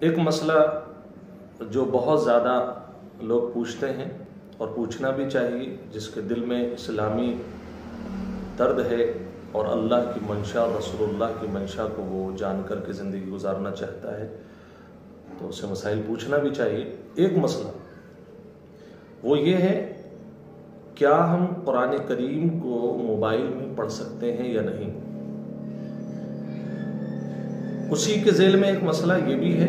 एक मसला जो बहुत ज़्यादा लोग पूछते हैं और पूछना भी चाहिए, जिसके दिल में इस्लामी दर्द है और अल्लाह की मंशा, रसूलुल्लाह की मंशा को वो जान कर के ज़िंदगी गुजारना चाहता है, तो उससे मसाइल पूछना भी चाहिए। एक मसला वो ये है, क्या हम कुरान करीम को मोबाइल में पढ़ सकते हैं या नहीं। उसी के ज़ेल में एक मसला ये भी है,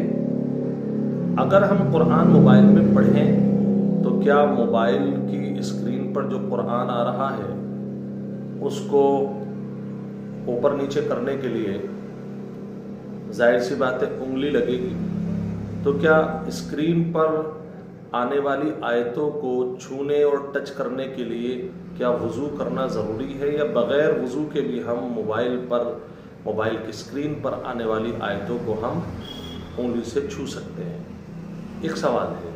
अगर हम कुरान मोबाइल में पढ़ें तो क्या मोबाइल की स्क्रीन पर जो कुरान आ रहा है उसको ऊपर नीचे करने के लिए जाहिर सी बात है उंगली लगेगी, तो क्या स्क्रीन पर आने वाली आयतों को छूने और टच करने के लिए क्या वुज़ू करना ज़रूरी है, या बग़ैर वुज़ू के भी हम मोबाइल की स्क्रीन पर आने वाली आयतों को हम उंगली से छू सकते हैं। एक सवाल है।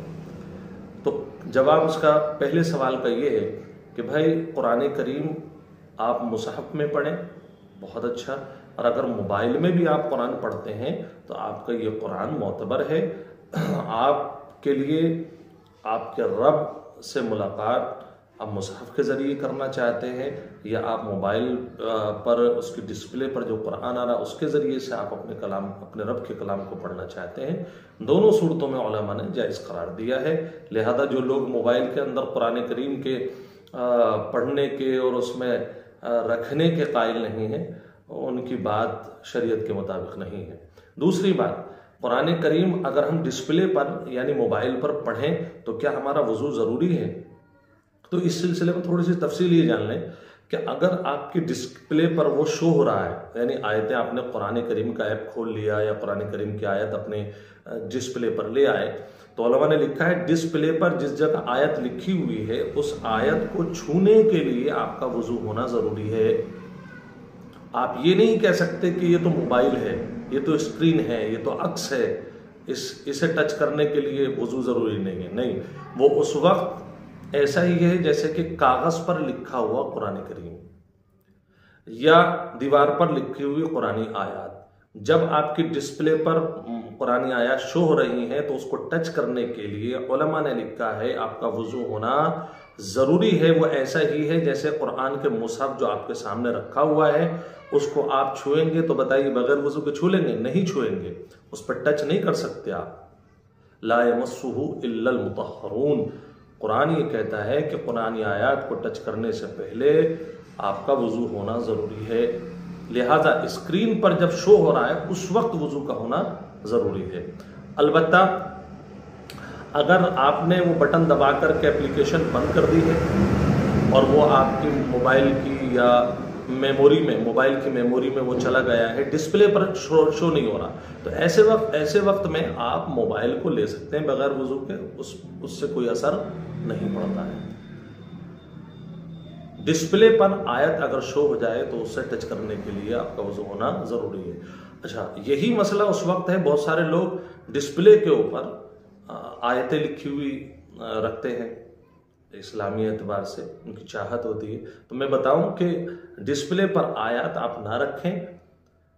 तो जवाब उसका पहले सवाल का ये है कि भाई कुरान करीम आप मुसहफ़ में पढ़ें, बहुत अच्छा, और अगर मोबाइल में भी आप कुरान पढ़ते हैं तो आपका ये कुरान मोतबर है। आपके लिए आपके रब से मुलाकात आप मुसहफ़ के ज़रिए करना चाहते हैं, या आप मोबाइल पर उसकी डिस्प्ले पर जो कुरान आ रहा है उसके ज़रिए से आप अपने रब के कलाम को पढ़ना चाहते हैं, दोनों सूरतों में उलमा ने जायज़ करार दिया है। लिहाजा जो लोग मोबाइल के अंदर कुरान करीम के पढ़ने के और उसमें रखने के कायल नहीं हैं, उनकी बात शरीयत के मुताबिक नहीं है। दूसरी बात, कुरान करीम अगर हम डिस्प्ले पर यानी मोबाइल पर पढ़ें तो क्या हमारा वुज़ू ज़रूरी है। तो इस सिलसिले में थोड़ी सी तफसील ये जान लें कि अगर आपकी डिस्प्ले पर वो शो हो रहा है, यानी आयतें आपने कुरान करीम का ऐप खोल लिया या कुरान करीम की आयत अपने डिस्प्ले पर ले आए, तो उलमा ने लिखा है डिस्प्ले पर जिस जगह आयत लिखी हुई है उस आयत को छूने के लिए आपका वुज़ू होना ज़रूरी है। आप ये नहीं कह सकते कि ये तो मोबाइल है, ये तो स्क्रीन है, ये तो अक्स है, इसे टच करने के लिए वुज़ू ज़रूरी नहीं है। नहीं, वो उस वक्त ऐसा ही है जैसे कि कागज़ पर लिखा हुआ कुरान करीम या दीवार पर लिखी हुई कुरानी आयत, जब आपकी डिस्प्ले पर कुरानी आयत शो हो रही है तो उसको टच करने के लिए उलमा ने लिखा है आपका वुज़ू होना ज़रूरी है। वो ऐसा ही है जैसे कुरान के मुसहफ़ जो आपके सामने रखा हुआ है उसको आप छुएंगे तो बताइए बगैर वुज़ू के छू लेंगे? नहीं छुएंगे, उस पर टच नहीं कर सकते आप। ला यमस्सुहु इल्लल मुतहहरून, कुरान ये कहता है कि कुरानी आयत को टच करने से पहले आपका वुज़ू होना ज़रूरी है। लिहाजा स्क्रीन पर जब शो हो रहा है उस वक्त वुज़ू का होना ज़रूरी है। अलबत्ता अगर आपने वो बटन दबा करके एप्लीकेशन बंद कर दी है और वो आपकी मोबाइल की या मोबाइल की मेमोरी में वो चला गया है, डिस्प्ले पर शो नहीं हो रहा, तो ऐसे वक्त में आप मोबाइल को ले सकते हैं बगैर वुज़ू के, उससे कोई असर नहीं पड़ता है। डिस्प्ले पर आयत अगर शो हो जाए तो उससे टच करने के लिए आपका वुज़ू होना ज़रूरी है। अच्छा, यही मसला उस वक्त है, बहुत सारे लोग डिस्प्ले के ऊपर आयतें लिखी हुई रखते हैं, इस्लामी एतबार से उनकी चाहत होती है। तो मैं बताऊं कि डिस्प्ले पर आयत आप ना रखें,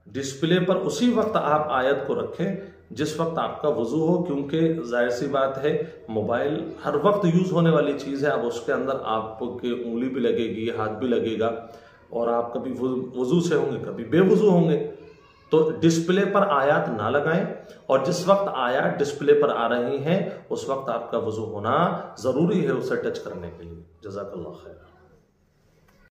डिस्प्ले पर उसी वक्त आप आयत को रखें जिस वक्त आपका वुज़ू हो, क्योंकि जाहिर सी बात है मोबाइल हर वक्त यूज़ होने वाली चीज़ है। अब उसके अंदर आपकी उंगली भी लगेगी, हाथ भी लगेगा, और आप कभी वुज़ू से होंगे, कभी बेवुज़ू होंगे। तो डिस्प्ले पर आयत ना लगाएं, और जिस वक्त आयत डिस्प्ले पर आ रही हैं उस वक्त आपका वुज़ू होना ज़रूरी है उसे टच करने के लिए। जज़ाकल्लाह खैर।